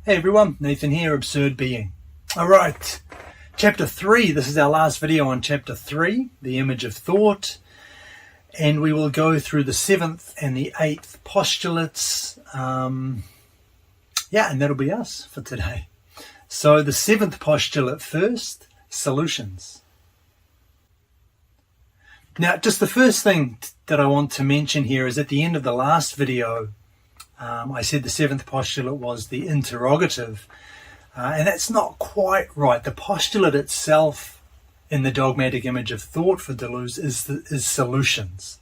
Hey everyone, Nathan here, Absurd Being. Alright, Chapter 3, this is our last video on Chapter 3, the image of thought, and we will go through the 7th and the 8th postulates, and that'll be us for today. So the 7th postulate first, solutions. Now, just the first thing that I want to mention here is at the end of the last video, I said the 7th postulate was the interrogative, and that's not quite right. The postulate itself in the dogmatic image of thought for Deleuze is solutions.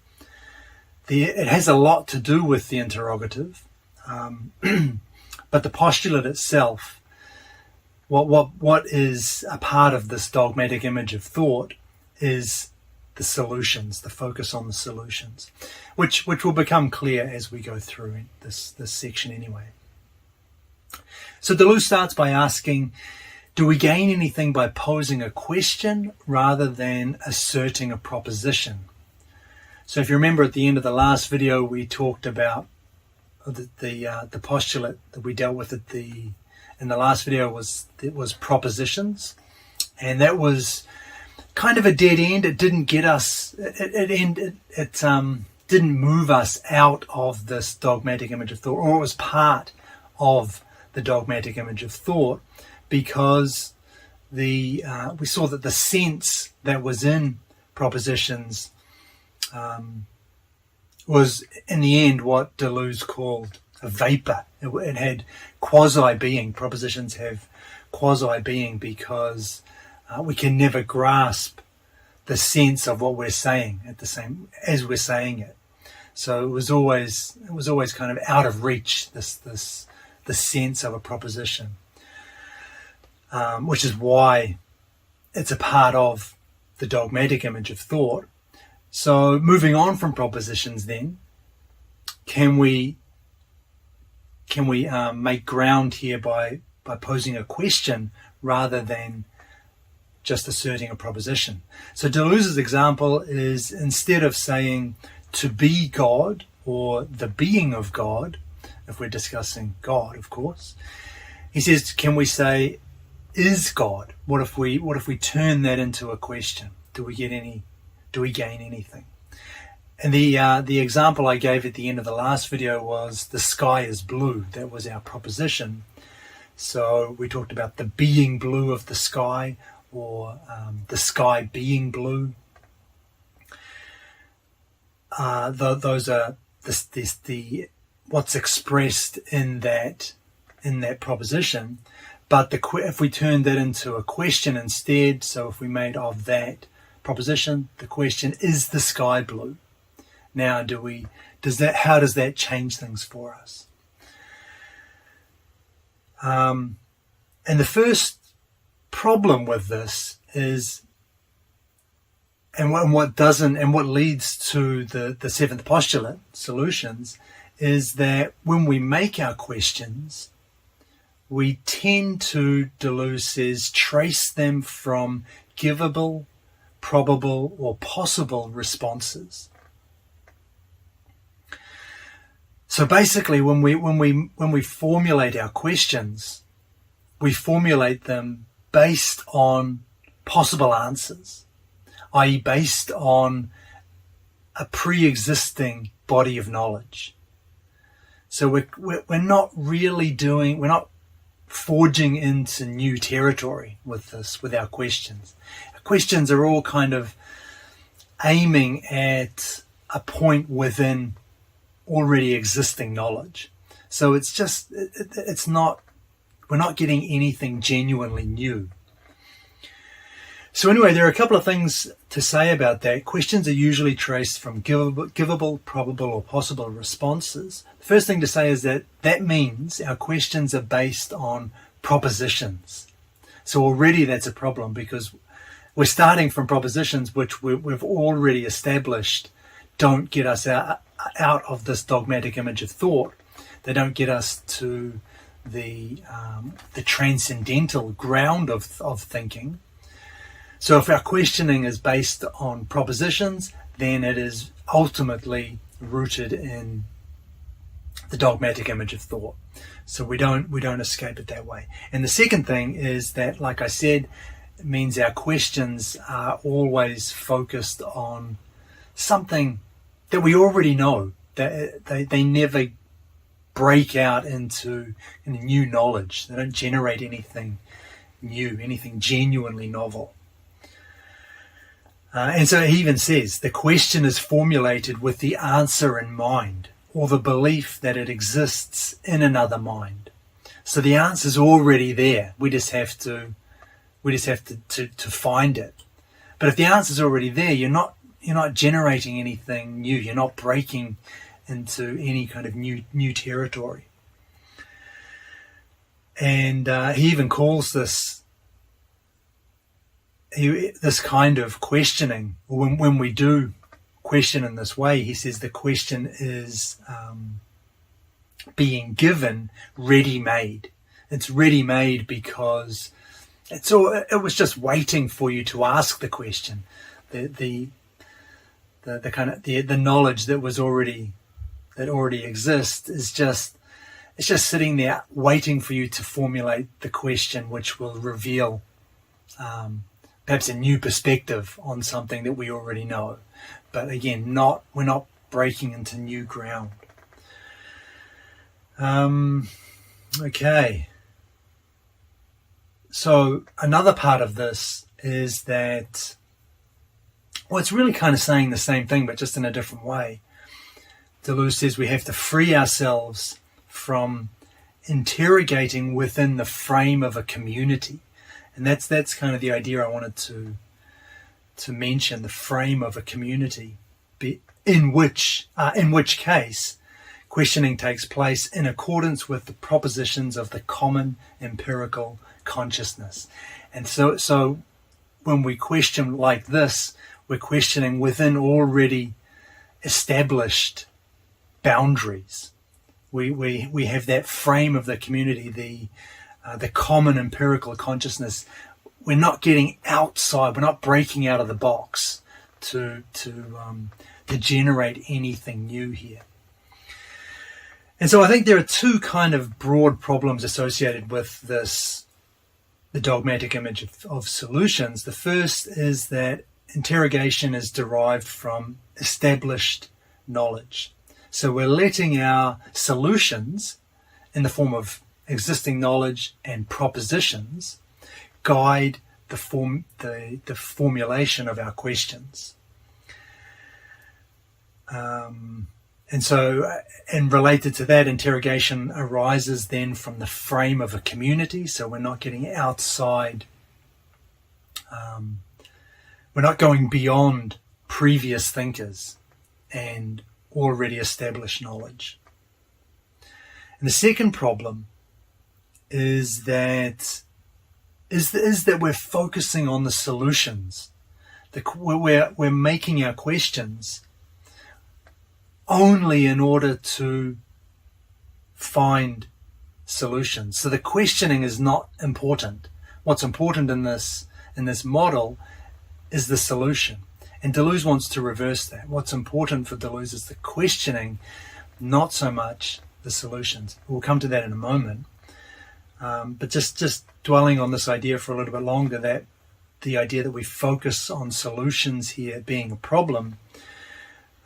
It has a lot to do with the interrogative, but the postulate itself, what is a part of this dogmatic image of thought is the solutions, the focus on the solutions, which will become clear as we go through this section anyway. So Deleuze starts by asking, do we gain anything by posing a question rather than asserting a proposition? So if you remember at the end of the last video, we talked about the postulate that we dealt with in the last video was propositions, and that was kind of a dead end. It didn't get us, it didn't move us out of this dogmatic image of thought, or it was part of the dogmatic image of thought, because we saw that the sense that was in propositions was in the end what Deleuze called a vapor. It had quasi-being. Propositions have quasi-being because we can never grasp the sense of what we're saying at the same as we're saying it. So it was always kind of out of reach, the sense of a proposition, which is why it's a part of the dogmatic image of thought. So moving on from propositions, then, can we make ground here by posing a question rather than just asserting a proposition? So Deleuze's example is, instead of saying to be God or the being of God, if we're discussing God, of course, he says, can we say is God? What if we turn that into a question? Do we gain anything? And the example I gave at the end of the last video was the sky is blue. That was our proposition. So we talked about the being blue of the sky, or the sky being blue. Those are what's expressed in that proposition. But if we turned that into a question instead, so if we made of that proposition the question, is the sky blue? Now, how does that change things for us? And the first problem with this is, and what leads to the 7th postulate, solutions, is that when we make our questions, we tend to, Deleuze says, trace them from givable, probable, or possible responses. So basically, when we formulate our questions, we formulate them based on possible answers, i.e. based on a pre-existing body of knowledge. So we're not forging into new territory with our questions. Our questions are all kind of aiming at a point within already existing knowledge. So we're not getting anything genuinely new. So anyway, there are a couple of things to say about that. Questions are usually traced from givable, probable, or possible responses. The first thing to say is that means our questions are based on propositions. So already that's a problem, because we're starting from propositions which we've already established don't get us out of this dogmatic image of thought. They don't get us to the transcendental ground of thinking. So if our questioning is based on propositions, then it is ultimately rooted in the dogmatic image of thought. So we don't escape it that way. And the second thing is that, like I said, it means our questions are always focused on something that we already know. That they never break out into new knowledge. They don't generate anything new, anything genuinely novel. And so he even says the question is formulated with the answer in mind, or the belief that it exists in another mind. So the answer's already there. We just have to find it. But if the answer's already there, you're not generating anything new. You're not breaking into any kind of new territory. And he even calls this kind of questioning, when we do question in this way, he says the question is being given ready-made. It's ready-made because it was just waiting for you to ask the question. The knowledge that already exists is just sitting there waiting for you to formulate the question, which will reveal perhaps a new perspective on something that we already know. But again, we're not breaking into new ground. Okay. So another part of this is that, well, it's really kind of saying the same thing, but just in a different way. Deleuze says we have to free ourselves from interrogating within the frame of a community. And that's kind of the idea I wanted to mention, the frame of a community, in which case questioning takes place in accordance with the propositions of the common empirical consciousness. And so when we question like this, we're questioning within already established boundaries. We have that frame of the community, the common empirical consciousness. We're not getting outside. We're not breaking out of the box to generate anything new here. And so I think there are two kind of broad problems associated with this, the dogmatic image of solutions. The first is that interrogation is derived from established knowledge. So we're letting our solutions in the form of existing knowledge and propositions guide the formulation of our questions. And related to that, interrogation arises then from the frame of a community. So we're not getting outside, we're not going beyond previous thinkers and already established knowledge. And the second problem is that we're focusing on the solutions. We're making our questions only in order to find solutions. So the questioning is not important. What's important in this model is the solution. And Deleuze wants to reverse that. What's important for Deleuze is the questioning, not so much the solutions. We'll come to that in a moment. But just dwelling on this idea for a little bit longer, that the idea that we focus on solutions here being a problem,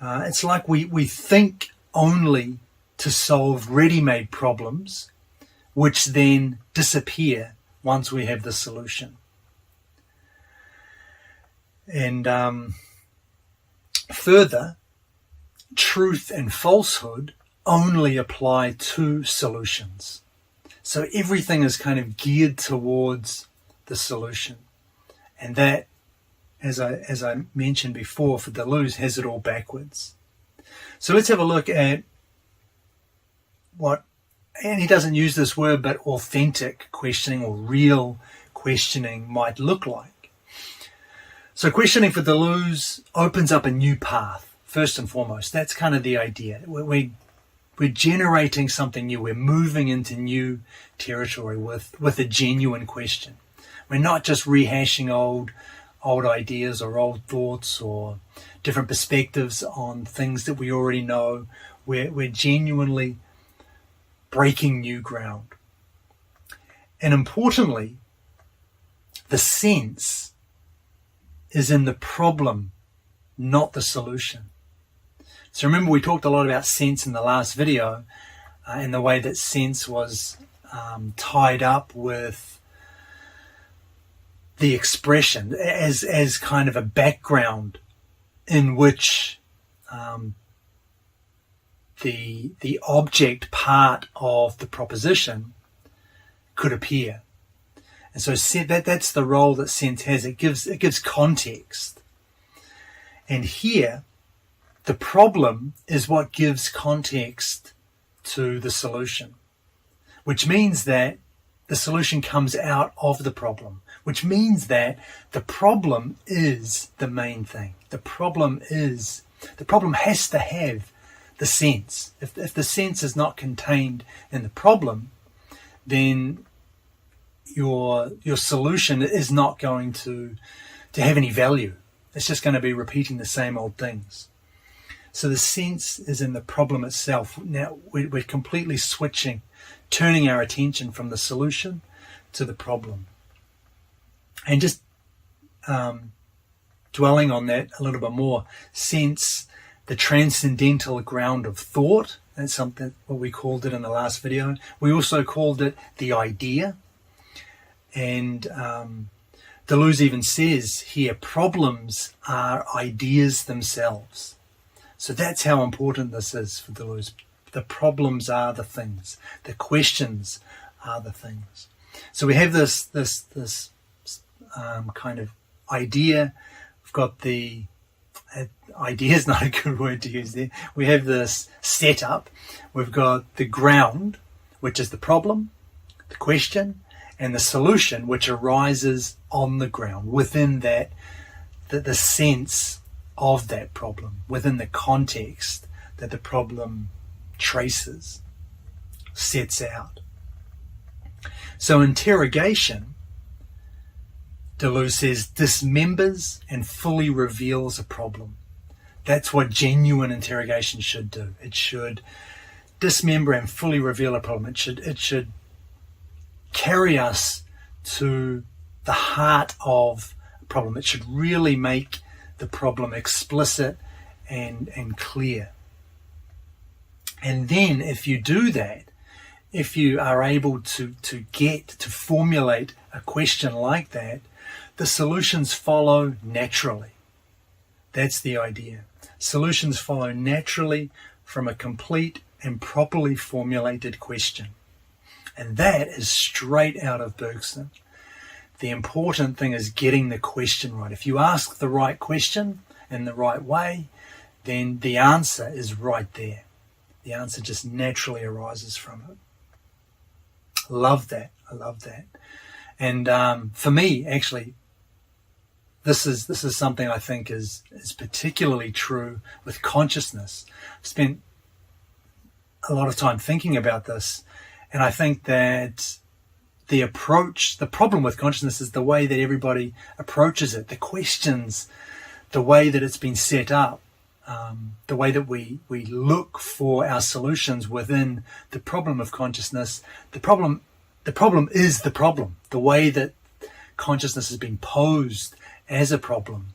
it's like we think only to solve ready-made problems, which then disappear once we have the solution. And further, truth and falsehood only apply to solutions. So everything is kind of geared towards the solution. And that, as I mentioned before, for Deleuze, has it all backwards. So let's have a look at what, and he doesn't use this word, but authentic questioning or real questioning might look like. So questioning for Deleuze opens up a new path, first and foremost. That's kind of the idea. We're generating something new. We're moving into new territory with a genuine question. We're not just rehashing old ideas or old thoughts or different perspectives on things that we already know. We're genuinely breaking new ground. And importantly, the sense is in the problem, not the solution. So remember, we talked a lot about sense in the last video, and the way that sense was tied up with the expression as kind of a background in which the object part of the proposition could appear. And so that's the role that sense has. It gives context. And here, the problem is what gives context to the solution, which means that the solution comes out of the problem, which means that the problem is the main thing. The problem has to have the sense. If the sense is not contained in the problem, then your solution is not going to have any value. It's just going to be repeating the same old things. So the sense is in the problem itself. Now we're completely switching, turning our attention from the solution to the problem. And just dwelling on that a little bit more, sense, the transcendental ground of thought. That's something what we called it in the last video. We also called it the idea. And Deleuze even says here, problems are ideas themselves. So that's how important this is for Deleuze. The problems are the things. The questions are the things. So we have this kind of idea. We've got the idea is not a good word to use there. We have this setup. We've got the ground, which is the problem, the question, and the solution, which arises on the ground within that, the sense of that problem, within the context that the problem traces, sets out. So interrogation, Deleuze says, dismembers and fully reveals a problem. That's what genuine interrogation should do. It should dismember and fully reveal a problem. It should carry us to the heart of a problem. It should really make the problem explicit and clear. And then if you do that, if you are able to formulate a question like that, the solutions follow naturally. That's the idea. Solutions follow naturally from a complete and properly formulated question. And that is straight out of Bergson. The important thing is getting the question right. If you ask the right question in the right way, then the answer is right there. The answer just naturally arises from it. Love that. I love that. And for me, actually, this is something I think is particularly true with consciousness. I've spent a lot of time thinking about this, and I think that the problem with consciousness is the way that everybody approaches it, the questions, the way that it's been set up, the way that we look for our solutions within the problem of consciousness. The problem is the problem, the way that consciousness has been posed as a problem.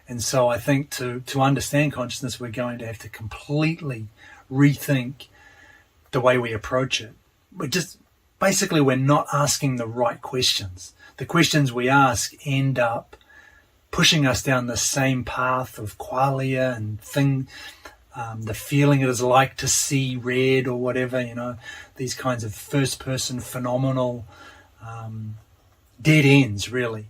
And so I think to understand consciousness, we're going to have to completely rethink the way we approach it. We're not asking the right questions. The questions we ask end up pushing us down the same path of qualia and the feeling it is like to see red or whatever, these kinds of first-person phenomenal dead ends, really.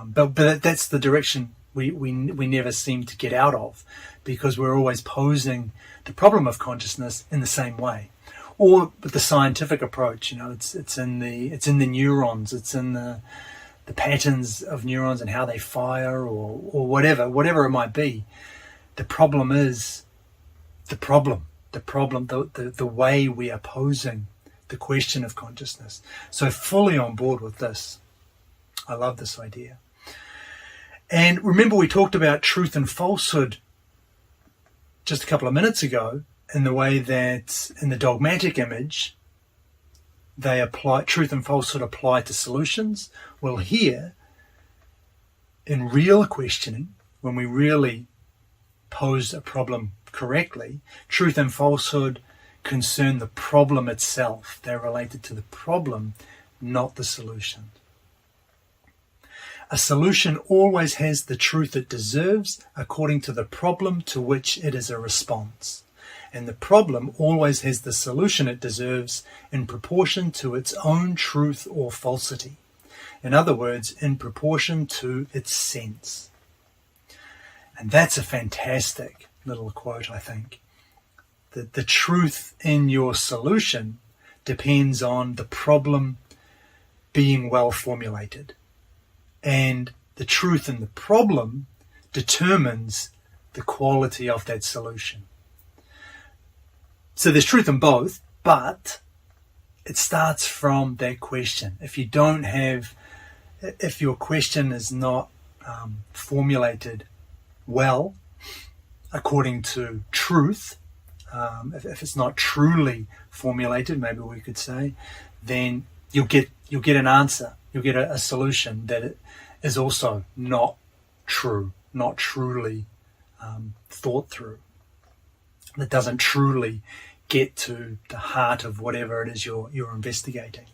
But that's the direction we never seem to get out of, because we're always posing the problem of consciousness in the same way. Or with the scientific approach, it's in the neurons, it's in the patterns of neurons and how they fire, or whatever it might be. The problem is the way we are posing the question of consciousness. So fully on board with this. I love this idea. And remember, we talked about truth and falsehood just a couple of minutes ago, in the way that in the dogmatic image, truth and falsehood apply to solutions. Well, here, in real questioning, when we really pose a problem correctly, truth and falsehood concern the problem itself. They're related to the problem, not the solution. A solution always has the truth it deserves according to the problem to which it is a response. And the problem always has the solution it deserves in proportion to its own truth or falsity. In other words, in proportion to its sense. And that's a fantastic little quote, I think. The truth in your solution depends on the problem being well formulated. And the truth in the problem determines the quality of that solution. So there's truth in both, but it starts from that question. If your question is not formulated well according to truth, if it's not truly formulated, maybe we could say, then you'll get an answer. You'll get a solution that is also not true, not truly thought through. That doesn't truly get to the heart of whatever it is you're investigating.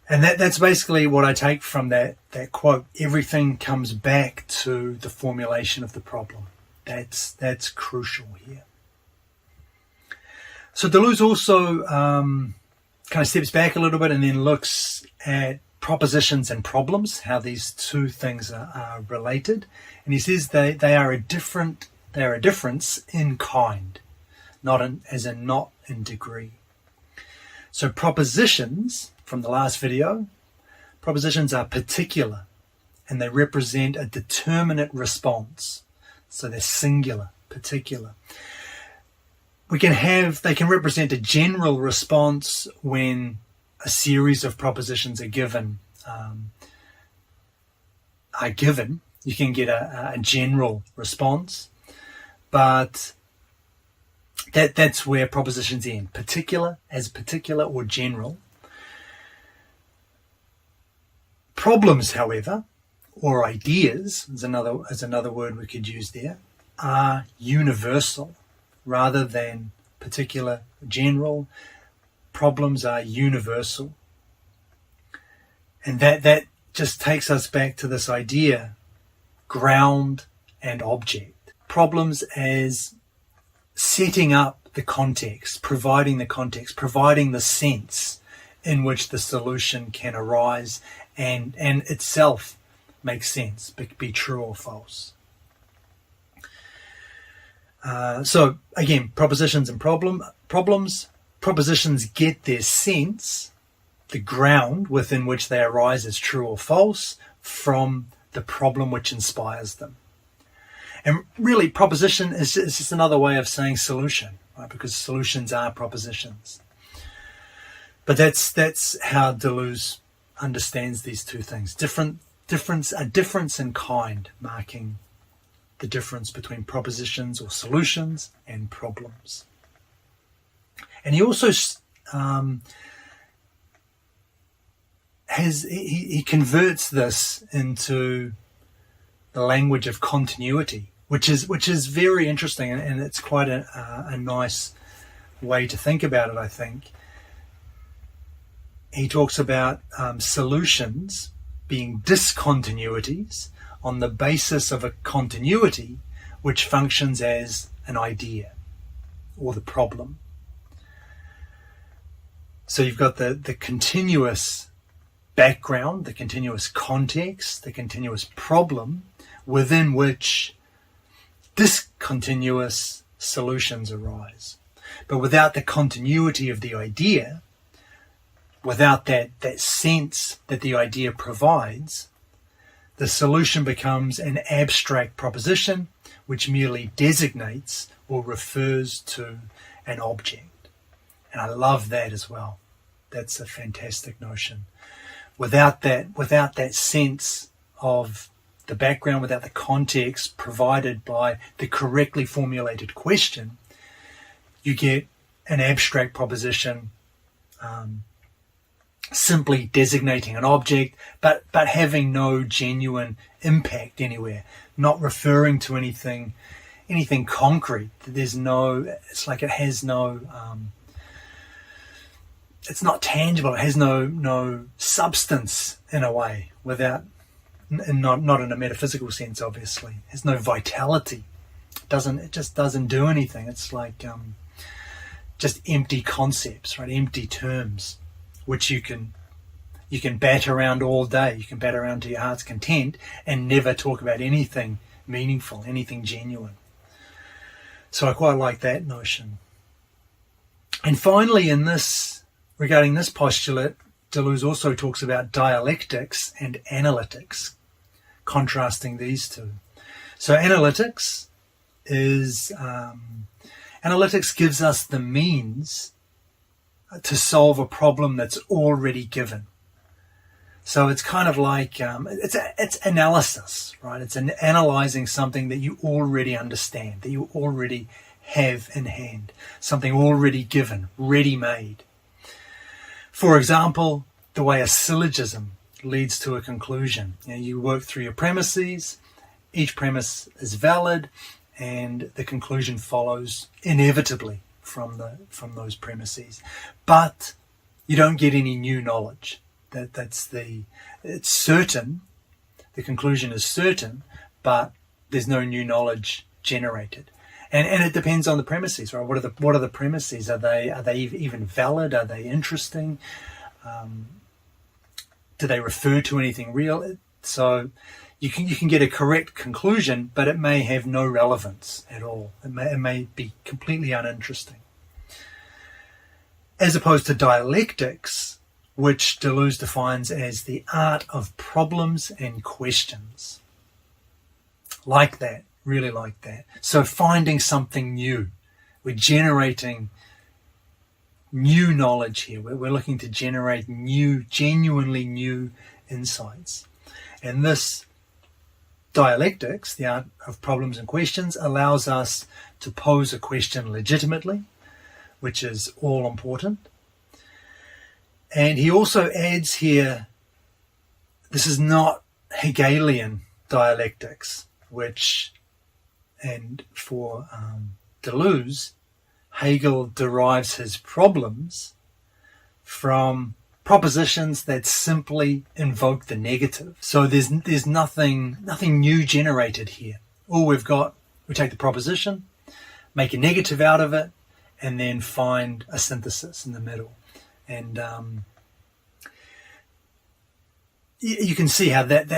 And that's basically what I take from that quote. Everything comes back to the formulation of the problem. That's crucial here. So Deleuze also kind of steps back a little bit and then looks at propositions and problems, how these two things are related. And he says they are a difference in kind, not in degree. So propositions, from the last video, propositions are particular and they represent a determinate response. So they're singular, particular. They can represent a general response when a series of propositions are given. You can get a general response, but that's where propositions end. Particular or general. Problems, however, or ideas, is another word we could use there, are universal rather than particular, general. Problems are universal. And that just takes us back to this idea, ground and object. Problems as setting up the context, providing the sense in which the solution can arise and itself make sense, be true or false. So again, propositions and problems. Propositions get their sense, the ground within which they arise as true or false, from the problem which inspires them. And really, proposition is just another way of saying solution, right? Because solutions are propositions. But that's how Deleuze understands these two things. A difference in kind, marking the difference between propositions or solutions and problems. And he also he converts this into the language of continuity, which is very interesting, and it's quite a nice way to think about it, I think. He talks about solutions being discontinuities on the basis of a continuity which functions as an idea or the problem. So you've got the continuous background, the continuous context, the continuous problem within which discontinuous solutions arise. But without the continuity of the idea, without that sense that the idea provides, the solution becomes an abstract proposition which merely designates or refers to an object. And I love that as well. That's a fantastic notion. Without that sense of the background, without the context provided by the correctly formulated question, you get an abstract proposition simply designating an object, but having no genuine impact anywhere, not referring to anything concrete. There's no, it's like it has no, it's not tangible. It has no substance in a way, without, and not in a metaphysical sense, obviously. It has no vitality. It just doesn't do anything. It's like just empty concepts, right? Empty terms, which you can bat around all day. You can bat around to your heart's content and never talk about anything meaningful, anything genuine. So I quite like that notion. And finally, regarding this postulate, Deleuze also talks about dialectics and analytics, contrasting these two. So analytics gives us the means to solve a problem that's already given. So it's kind of like it's analysis, right? It's analyzing something that you already understand, that you already have in hand, something already given, ready-made. For example, the way a syllogism leads to a conclusion. You work through your premises, each premise is valid, and the conclusion follows inevitably from those premises. But you don't get any new knowledge. It's certain, the conclusion is certain, but there's no new knowledge generated. And it depends on the premises, right? What are the premises? Are they even valid? Are they interesting? Do they refer to anything real? So you can get a correct conclusion, but it may have no relevance at all. It may be completely uninteresting. As opposed to dialectics, which Deleuze defines as the art of problems and questions. Like that, really like that. So finding something new. We're generating new knowledge here. We're looking to generate genuinely new insights. And this dialectics, the art of problems and questions, allows us to pose a question legitimately, which is all important. And he also adds here, this is not Hegelian dialectics, and for Deleuze, Hegel derives his problems from propositions that simply invoke the negative. So there's nothing new generated here. All we take the proposition, make a negative out of it, and then find a synthesis in the middle. And you can see how that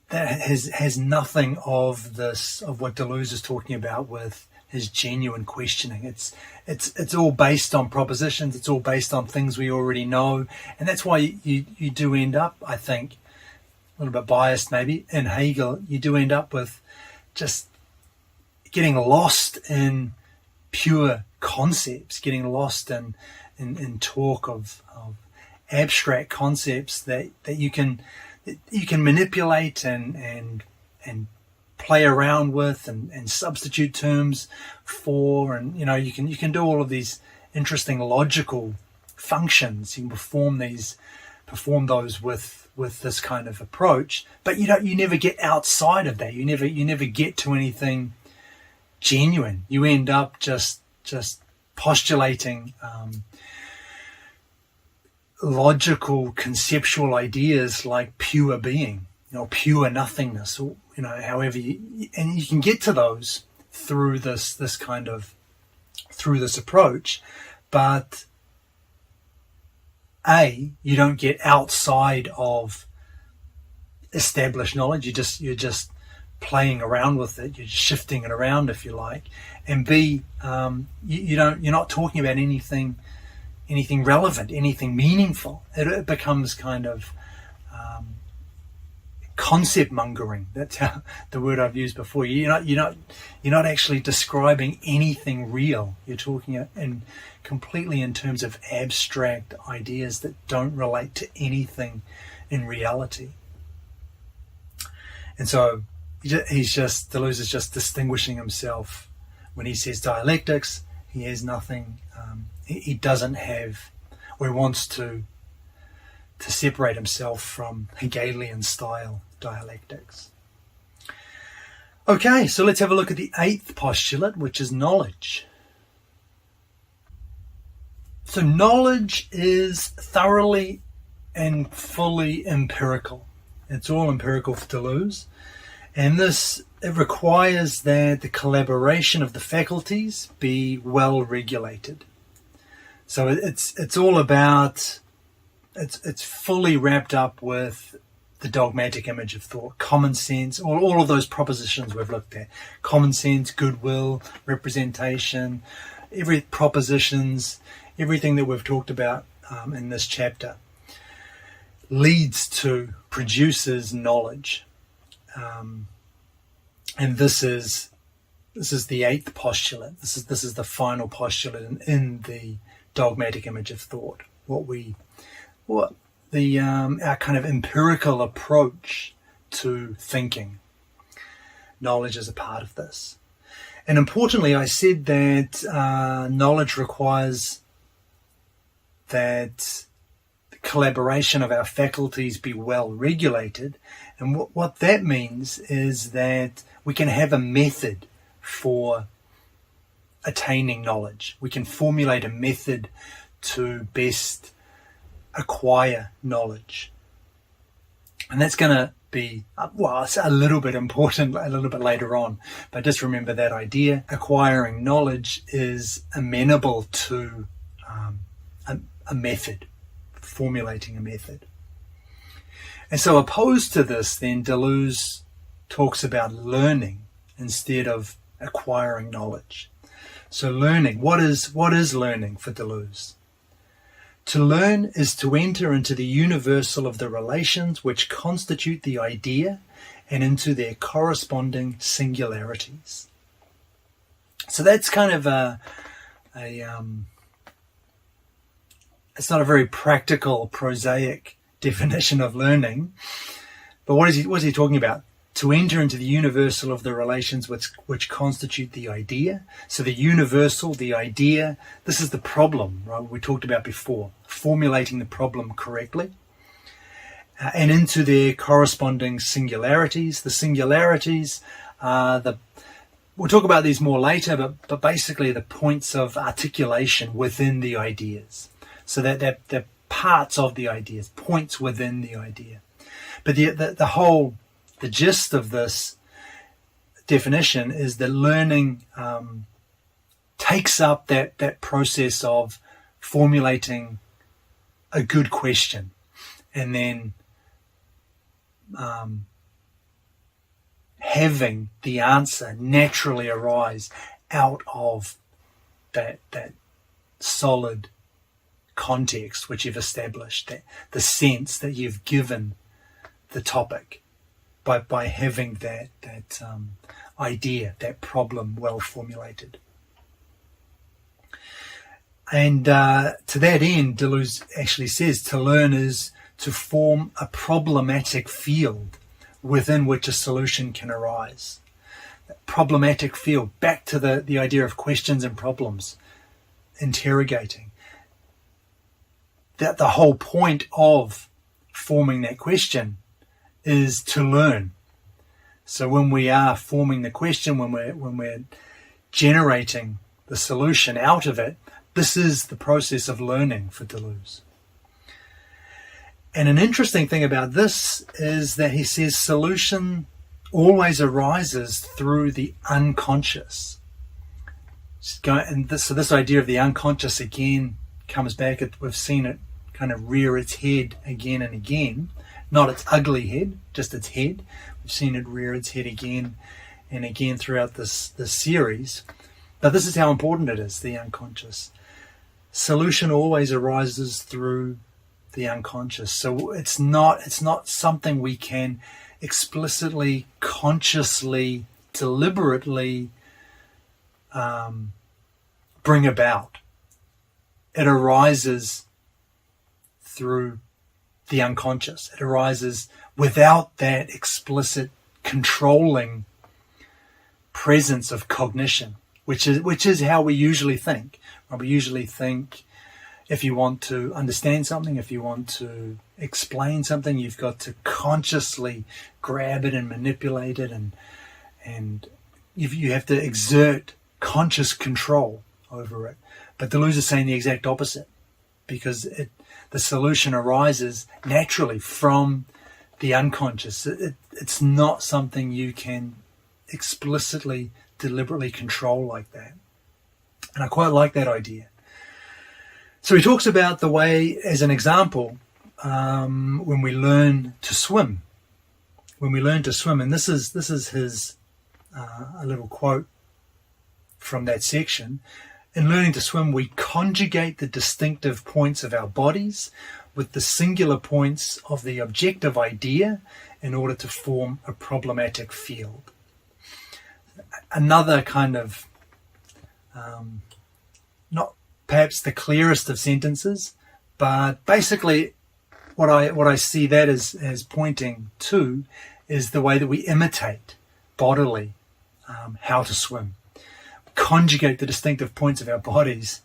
has nothing of what Deleuze is talking about with his genuine questioning. It's all based on propositions. It's all based on things we already know, and that's why you do end up, I think, a little bit biased maybe, in Hegel. You do end up with just getting lost in pure concepts, getting lost in talk of abstract concepts that you can manipulate and play around with and substitute terms for, and you can do all of these interesting logical functions. You can perform those with this kind of approach, but you never get outside of that. You never get to anything genuine. You end up just postulating logical conceptual ideas like pure being, pure nothingness, or however and you can get to those through this approach, but you don't get outside of established knowledge. You're just playing around with it. You're shifting it around, if you like. And B, you're not talking about anything relevant, anything meaningful. It becomes kind of concept mongering. That's how the word I've used before. You're not actually describing anything real. You're talking completely in terms of abstract ideas that don't relate to anything in reality. And so Deleuze is just distinguishing himself when he says dialectics. He has nothing. He doesn't have, or he wants to separate himself from Hegelian style dialectics. Okay, so let's have a look at the 8th postulate, which is knowledge. So knowledge is thoroughly and fully empirical. It's all empirical for Deleuze. And it requires that the collaboration of the faculties be well regulated. So it's all about, it's fully wrapped up with the dogmatic image of thought, common sense, all of those propositions we've looked at. Common sense, goodwill, representation, everything that we've talked about in this chapter produces knowledge. And this is the 8th postulate. This is the final postulate in the dogmatic image of thought. Our kind of empirical approach to thinking. Knowledge is a part of this. And importantly, I said that knowledge requires that the collaboration of our faculties be well regulated. And what that means is that we can have a method for attaining knowledge. We can formulate a method to best acquire knowledge. And that's going to be, it's a little bit important a little bit later on. But just remember that idea. Acquiring knowledge is amenable to a method, formulating a method. And so opposed to this, then, Deleuze talks about learning instead of acquiring knowledge. So learning, what is learning for Deleuze? To learn is to enter into the universal of the relations which constitute the idea and into their corresponding singularities. So that's kind of it's not a very practical, prosaic definition of learning. But what is he talking about? To enter into the universal of the relations which constitute the idea. So the universal, the idea, this is the problem, right? We talked about before, formulating the problem correctly. And into their corresponding singularities. The singularities are we'll talk about these more later, but basically the points of articulation within the ideas. So that they're parts of the ideas, points within the idea. But the gist of this definition is that learning takes up that process of formulating a good question and then having the answer naturally arise out of that solid context which you've established, the sense that you've given the topic by having that idea, that problem well formulated. And to that end, Deleuze actually says to learn is to form a problematic field within which a solution can arise. That problematic field, back to the idea of questions and problems, interrogating. That the whole point of forming that question is to learn. So when we are forming the question, when we're generating the solution out of it, this is the process of learning for Deleuze. And an interesting thing about this is that he says solution always arises through the unconscious. So this idea of the unconscious again comes back. We've seen it kind of rear its head again and again. Not its ugly head, just its head. We've seen it rear its head again and again throughout this series. But this is how important it is, the unconscious. Solution always arises through the unconscious. So it's not something we can explicitly, consciously, deliberately bring about. It arises through the unconscious. It arises without that explicit controlling presence of cognition, which is how we usually think. We usually think If you want to understand something, if you want to explain something, you've got to consciously grab it and manipulate it, and you have to exert conscious control over it. But Deleuze is saying the exact opposite, because the solution arises naturally from the unconscious. It's not something you can explicitly, deliberately control like that. And I quite like that idea. So he talks about the way, as an example, when we learn to swim. When we learn to swim, and this is his a little quote from that section. In learning to swim, we conjugate the distinctive points of our bodies with the singular points of the objective idea in order to form a problematic field. Another kind of, not perhaps the clearest of sentences, but basically what I see that as pointing to is the way that we imitate bodily how to swim. Conjugate the distinctive points of our bodies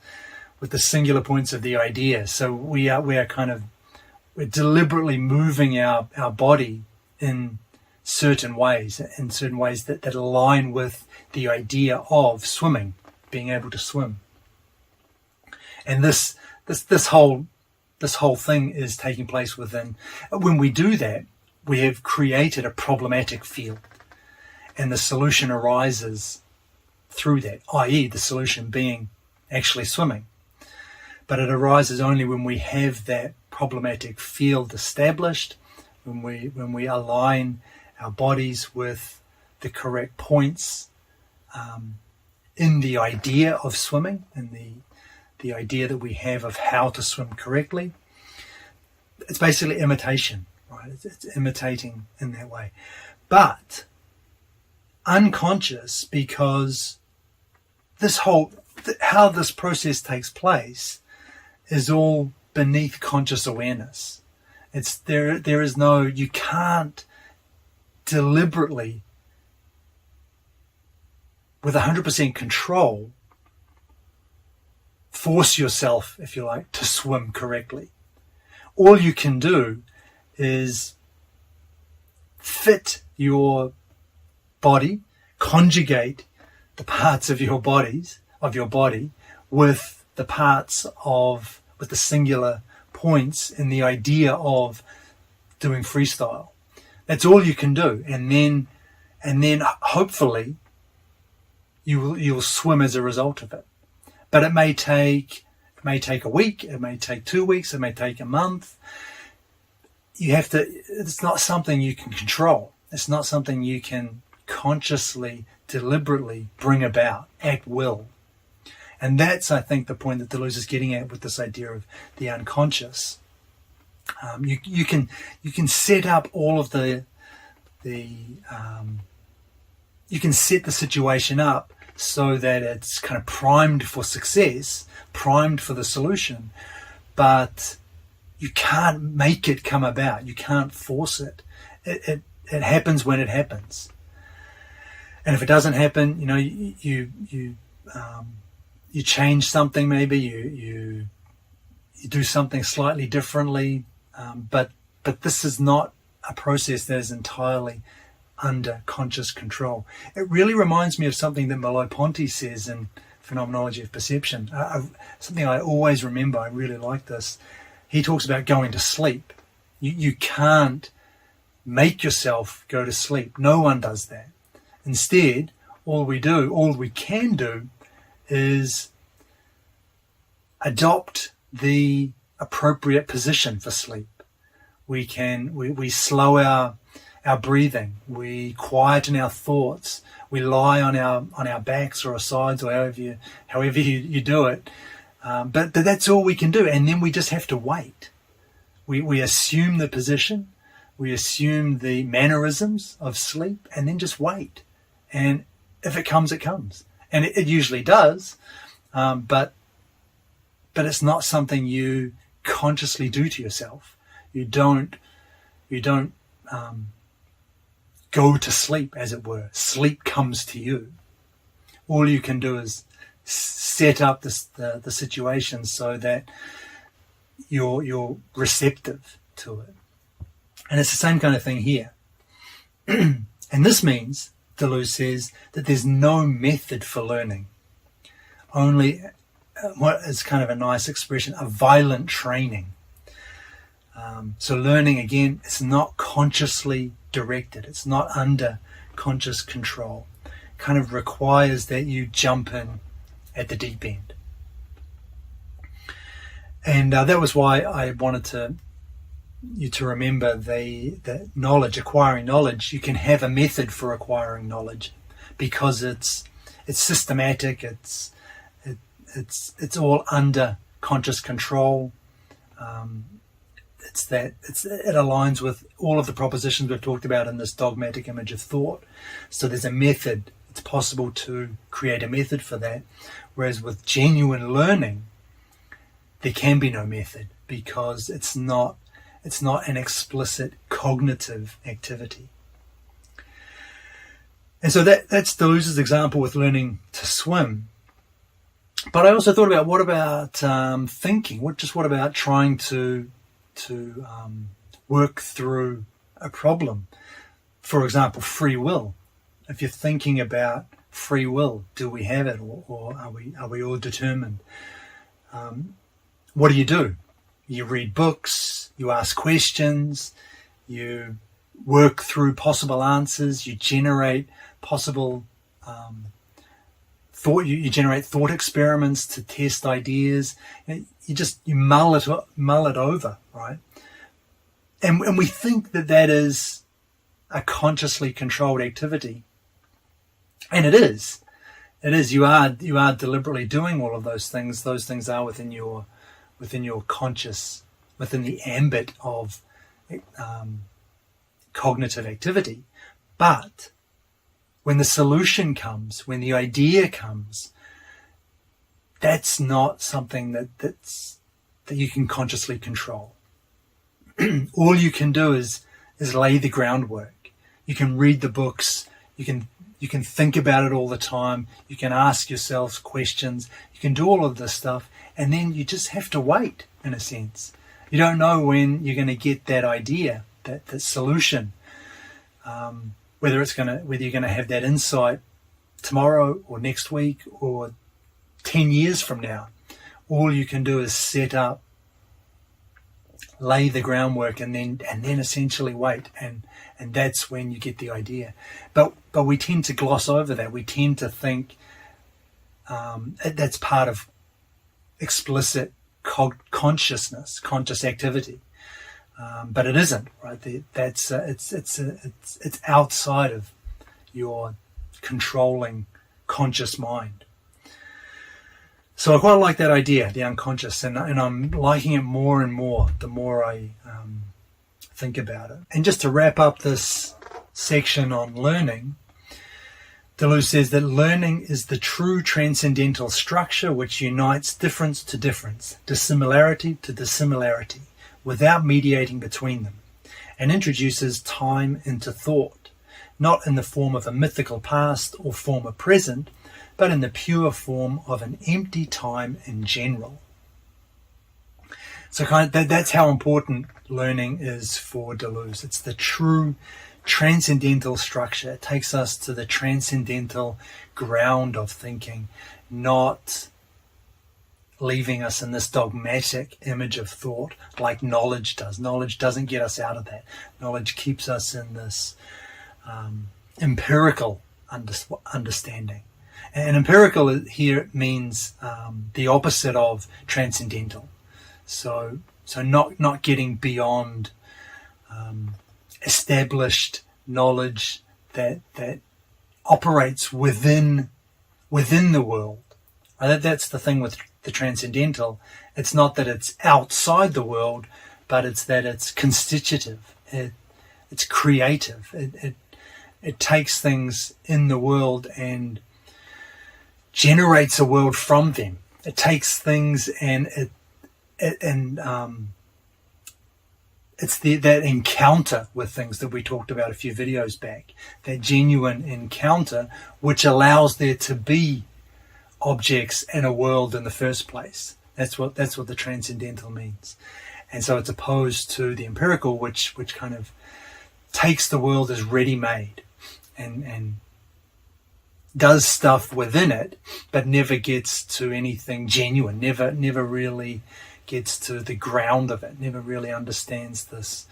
with the singular points of the idea. So we're deliberately moving our body in certain ways that align with the idea of swimming, being able to swim. And this whole thing is taking place within. When we do that, we have created a problematic field, and the solution arises through that, i.e. the solution being actually swimming. But it arises only when we have that problematic field established, when we align our bodies with the correct points in the idea of swimming, in the idea that we have of how to swim correctly. It's basically imitation, right? It's imitating in that way. But unconscious, because how this process takes place is all beneath conscious awareness. You can't deliberately, with 100% control, force yourself, if you like, to swim correctly. All you can do is fit your body, conjugate the parts of your body with the singular points in the idea of doing freestyle. That's all you can do, and then hopefully you'll swim as a result of it. But it may take a week, it may take 2 weeks, it may take a month. It's not something you can control. It's not something you can consciously, deliberately bring about at will. And that's, I think, the point that Deleuze is getting at with this idea of the unconscious. You can set up all of you can set the situation up so that it's kind of primed for success, primed for the solution, but you can't make it come about. You can't force it. It happens when it happens. And if it doesn't happen, you change something, maybe you do something slightly differently, but this is not a process that is entirely under conscious control. It really reminds me of something that Merleau-Ponty says in Phenomenology of Perception. Something I always remember. I really like this. He talks about going to sleep. You can't make yourself go to sleep. No one does that. Instead, all we can do is adopt the appropriate position for sleep. We slow our breathing, we quieten our thoughts, we lie on our backs or our sides, or however you do it. But that's all we can do, and then we just have to wait. We assume the position, we assume the mannerisms of sleep, and then just wait. And if it comes, it comes, and it usually does. But it's not something you consciously do to yourself. You don't go to sleep, as it were. Sleep comes to you. All you can do is set up the situation so that you're receptive to it. And it's the same kind of thing here. And this means, Deleuze says, that there's no method for learning. Only what is kind of a nice expression, a violent training. So learning, again, it's not consciously directed. It's not under conscious control. It kind of requires that you jump in at the deep end. And that was why I wanted you to remember that knowledge, acquiring knowledge, you can have a method for acquiring knowledge because it's systematic, it's all under conscious control. It aligns with all of the propositions we've talked about in this dogmatic image of thought. So there's a method. It's possible to create a method for that. Whereas with genuine learning, there can be no method because it's not an explicit cognitive activity. And so that's Deleuze's example with learning to swim. But I also thought about, what about thinking? What about trying to work through a problem? For example, free will. If you're thinking about free will, do we have it, or are we all determined? What do? You read books, you ask questions, you work through possible answers, you generate possible thought. You generate thought experiments to test ideas. You mull it over, right? And we think that is a consciously controlled activity, and it is. It is. You are deliberately doing all of those things. Those things are within your conscious, within the ambit of cognitive activity. But when the solution comes, when the idea comes, that's not something that you can consciously control. All you can do is lay the groundwork. You can read the books. You can think about it all the time. You can ask yourself questions. You can do all of this stuff, and then you just have to wait. In a sense, you don't know when you're going to get that idea, that solution. Whether you're going to have that insight tomorrow or next week or 10 years from now. All you can do is set up, lay the groundwork, and then essentially wait, and that's when you get the idea. But we tend to gloss over that. We tend to think that's part of explicit conscious activity, but it isn't, right? It's outside of your controlling conscious mind. So I quite like that idea, the unconscious, and I'm liking it more and more the more I think about it. And just to wrap up this section on learning, Deleuze says that learning is the true transcendental structure which unites difference to difference, dissimilarity to dissimilarity, without mediating between them, and introduces time into thought, not in the form of a mythical past or former present, but in the pure form of an empty time in general. So that's how important learning is for Deleuze. It's the true transcendental structure. It takes us to the transcendental ground of thinking, not leaving us in this dogmatic image of thought like knowledge does. Knowledge doesn't get us out of that. Knowledge keeps us in this empirical understanding. And empirical here means the opposite of transcendental. So not getting beyond established knowledge that operates within the world. That's the thing with the transcendental. It's not that it's outside the world, but it's that it's constitutive. It's creative. It takes things in the world and generates a world from them. It takes things and it's that encounter with things that we talked about a few videos back, that genuine encounter which allows there to be objects in a world in the first place. That's what the transcendental means. And so it's opposed to the empirical, which kind of takes the world as ready-made and does stuff within it, but never gets to anything genuine, never really gets to the ground of it, never really understands this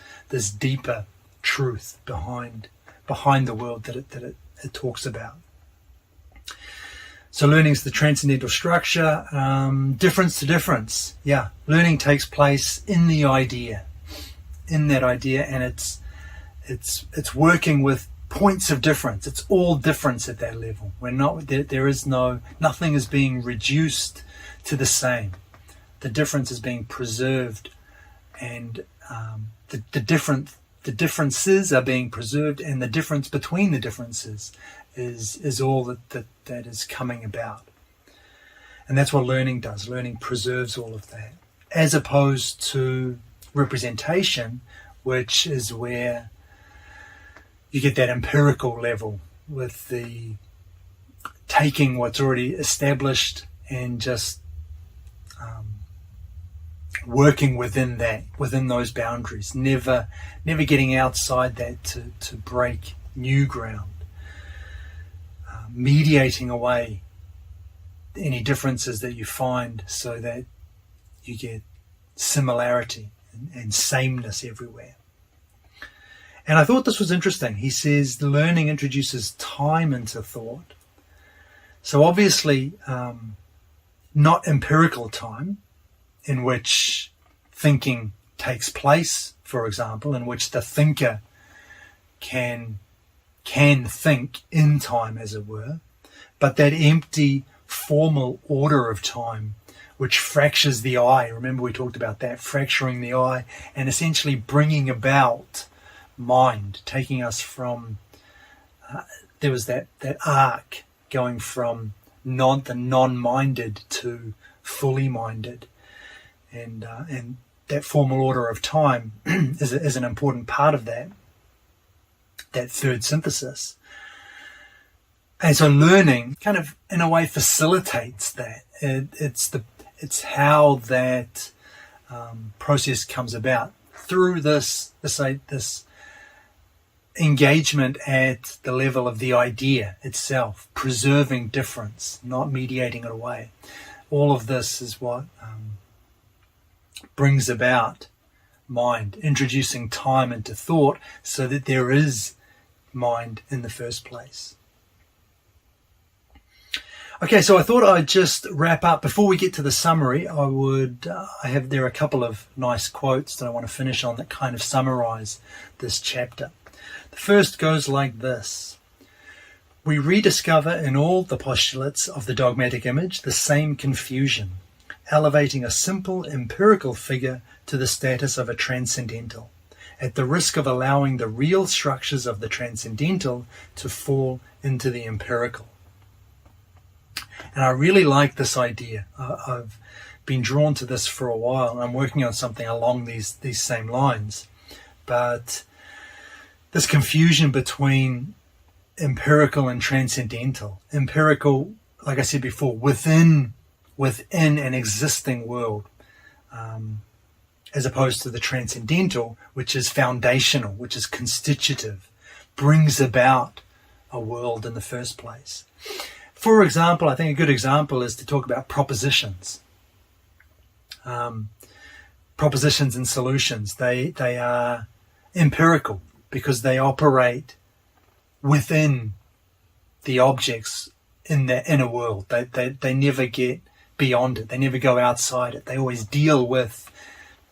deeper truth behind the world that it talks about. So learning is the transcendental structure. Difference to difference. Yeah, learning takes place in that idea, and it's working with points of difference. It's all difference at that level. Nothing is being reduced to the same. The difference is being preserved, and the differences are being preserved, and the difference between the differences is all that is coming about. And that's what learning does. Learning preserves all of that, as opposed to representation, which is where you get that empirical level with the taking what's already established and just working within those boundaries, never getting outside that to break new ground, mediating away any differences that you find so that you get similarity and sameness everywhere. And I thought this was interesting. He says the learning introduces time into thought. So obviously not empirical time, in which thinking takes place, for example, in which the thinker can think in time, as it were, but that empty formal order of time which fractures the eye. Remember we talked about that, fracturing the eye and essentially bringing about mind, taking us from there was that arc going from the non-minded to fully minded, and that formal order of time is an important part of that third synthesis. And so learning kind of in a way facilitates that. It's how that process comes about through this engagement at the level of the idea itself, preserving difference, not mediating it away. All of this is what brings about mind, introducing time into thought so that there is mind in the first place. Okay, so I thought I'd just wrap up. Before we get to the summary, there are a couple of nice quotes that I want to finish on that kind of summarize this chapter. The first goes like this: we rediscover in all the postulates of the dogmatic image the same confusion, elevating a simple empirical figure to the status of a transcendental, at the risk of allowing the real structures of the transcendental to fall into the empirical. And I really like this idea. I've been drawn to this for a while, and I'm working on something along these same lines. But this confusion between empirical and transcendental. Empirical, like I said before, within an existing world, as opposed to the transcendental, which is foundational, which is constitutive, brings about a world in the first place. For example, I think a good example is to talk about propositions. Propositions and solutions, they are empirical because they operate within the objects in the inner world. They never get beyond it. They never go outside it. They always deal with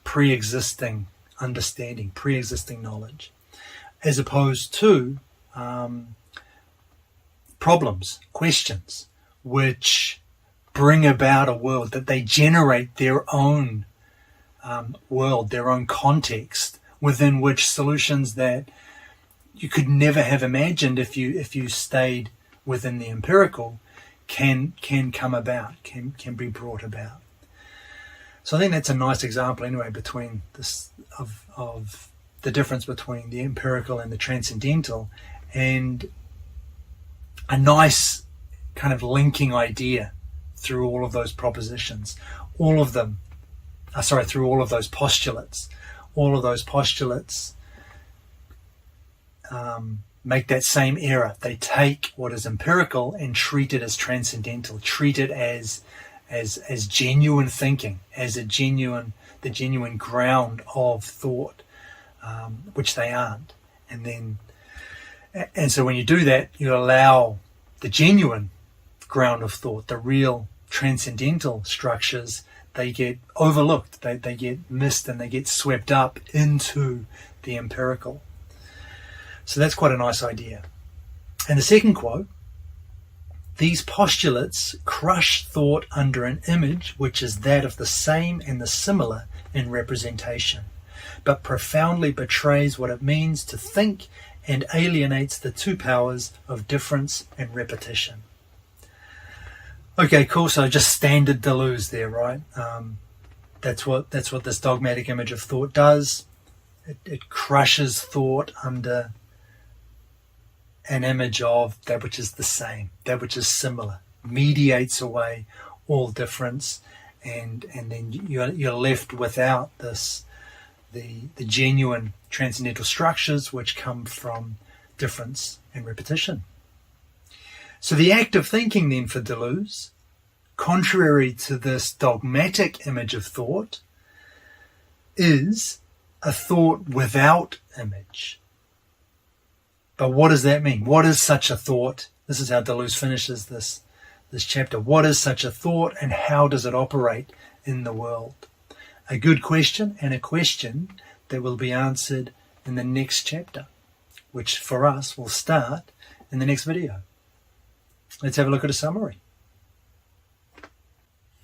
pre-existing understanding, pre-existing knowledge, as opposed to problems, questions, which bring about a world, that they generate their own world, their own context, within which solutions that you could never have imagined if you stayed within the empirical can come about, can be brought about. So I think that's a nice example anyway between this of the difference between the empirical and the transcendental, and a nice kind of linking idea through all of those propositions, all of them, through all of those postulates. All of those postulates make that same error. They take what is empirical and treat it as transcendental, treat it as genuine thinking, as the genuine ground of thought, which they aren't. And so when you do that, you allow the genuine ground of thought, the real transcendental structures, they get overlooked, they get missed, and they get swept up into the empirical. So that's quite a nice idea. And the second quote, these postulates crush thought under an image which is that of the same and the similar in representation, but profoundly betrays what it means to think and alienates the two powers of difference and repetition. Okay, cool. So just standard Deleuze there, right? That's what this dogmatic image of thought does. It crushes thought under an image of that which is the same, that which is similar, mediates away all difference, and then you're left without the genuine transcendental structures which come from difference and repetition. So the act of thinking then for Deleuze, contrary to this dogmatic image of thought, is a thought without image. But what does that mean? What is such a thought? This is how Deleuze finishes this chapter. What is such a thought, and how does it operate in the world? A good question, and a question that will be answered in the next chapter, which for us will start in the next video. Let's have a look at a summary.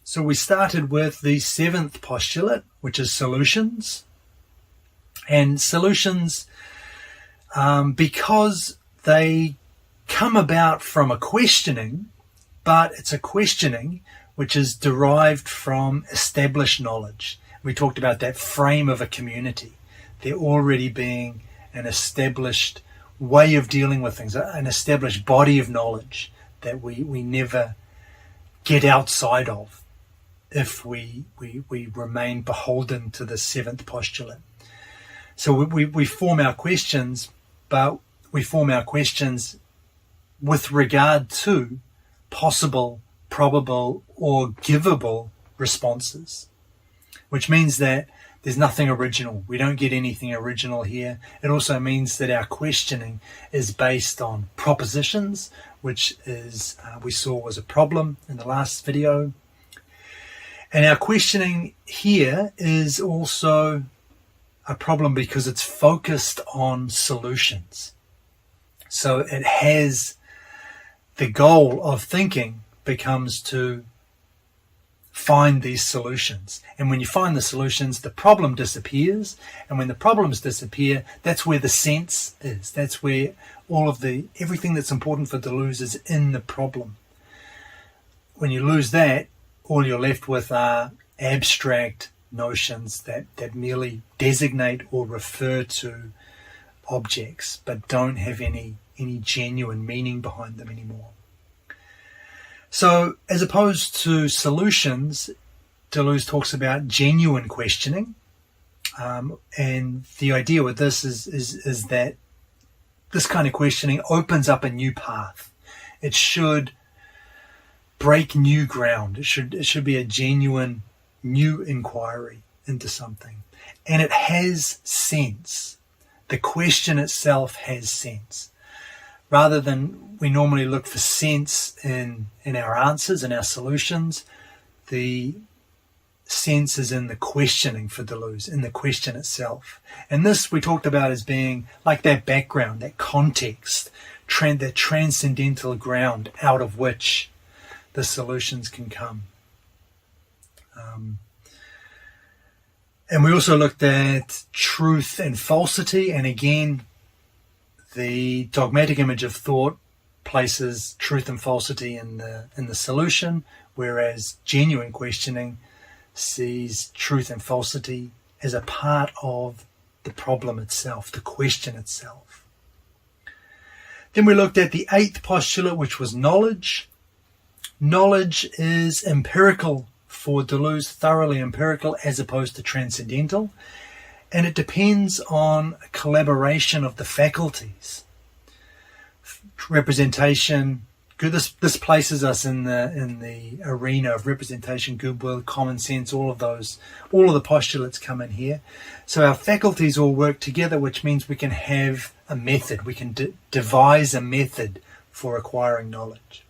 So we started with the seventh postulate, which is solutions. And solutions, because they come about from a questioning, but it's a questioning which is derived from established knowledge. We talked about that frame of a community, there already being an established way of dealing with things, an established body of knowledge that we never get outside of if we remain beholden to the seventh postulate. So we form our questions, but we form our questions with regard to possible, probable, or givable responses, which means that there's nothing original. We don't get anything original here. It also means that our questioning is based on propositions, which is we saw was a problem in the last video. And our questioning here is also a problem because it's focused on solutions. So it has the goal of thinking becomes to find these solutions. And when you find the solutions, the problem disappears. And when the problems disappear, that's where the sense is. That's where everything that's important for Deleuze is in the problem. When you lose that, all you're left with are abstract notions that merely designate or refer to objects, but don't have any genuine meaning behind them anymore. So as opposed to solutions, Deleuze talks about genuine questioning. And the idea with this is that this kind of questioning opens up a new path. It should break new ground. It should be a genuine new inquiry into something. And it has sense. The question itself has sense. Rather than we normally look for sense in our answers and our solutions, the sense is in the questioning for Deleuze, in the question itself. And this we talked about as being like that background, that context, that transcendental ground out of which the solutions can come. And we also looked at truth and falsity, and again, the dogmatic image of thought places truth and falsity in the solution, whereas genuine questioning sees truth and falsity as a part of the problem itself, the question itself. Then we looked at the eighth postulate, which was knowledge. Knowledge is empirical for Deleuze, thoroughly empirical as opposed to transcendental, and it depends on a collaboration of the faculties. Representation, good. This places us in the arena of representation, goodwill, common sense. All of the postulates come in here. So our faculties all work together, which means we can have a method. We can devise a method for acquiring knowledge,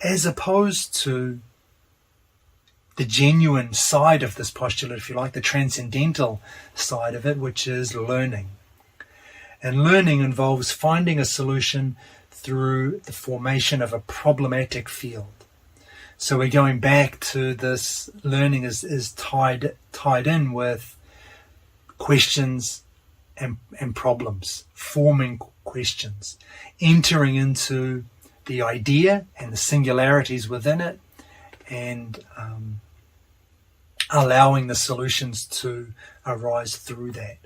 as opposed to the genuine side of this postulate, if you like, the transcendental side of it, which is learning. And learning involves finding a solution through the formation of a problematic field. So we're going back to this learning is tied in with questions and problems, forming questions, entering into the idea and the singularities within it, and allowing the solutions to arise through that.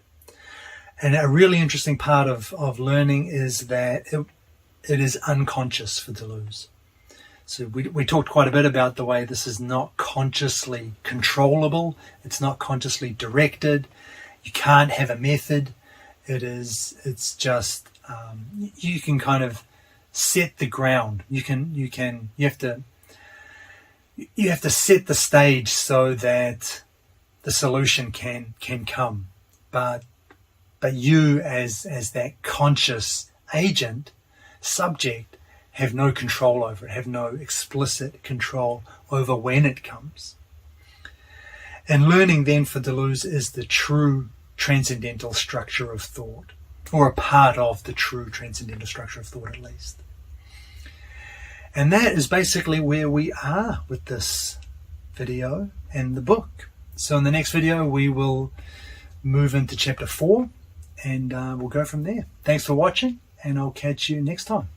And a really interesting part of learning is that it is unconscious for Deleuze. So we talked quite a bit about the way this is not consciously controllable. It's not consciously directed. You can't have a method. It's just you can kind of set the ground. You have to set the stage so that the solution can come. But you as that conscious agent, subject, have no control over it, have no explicit control over when it comes. And learning then for Deleuze is the true transcendental structure of thought, or a part of the true transcendental structure of thought at least. And that is basically where we are with this video and the book. So in the next video we will move into chapter 4 and we'll go from there. Thanks for watching, and I'll catch you next time.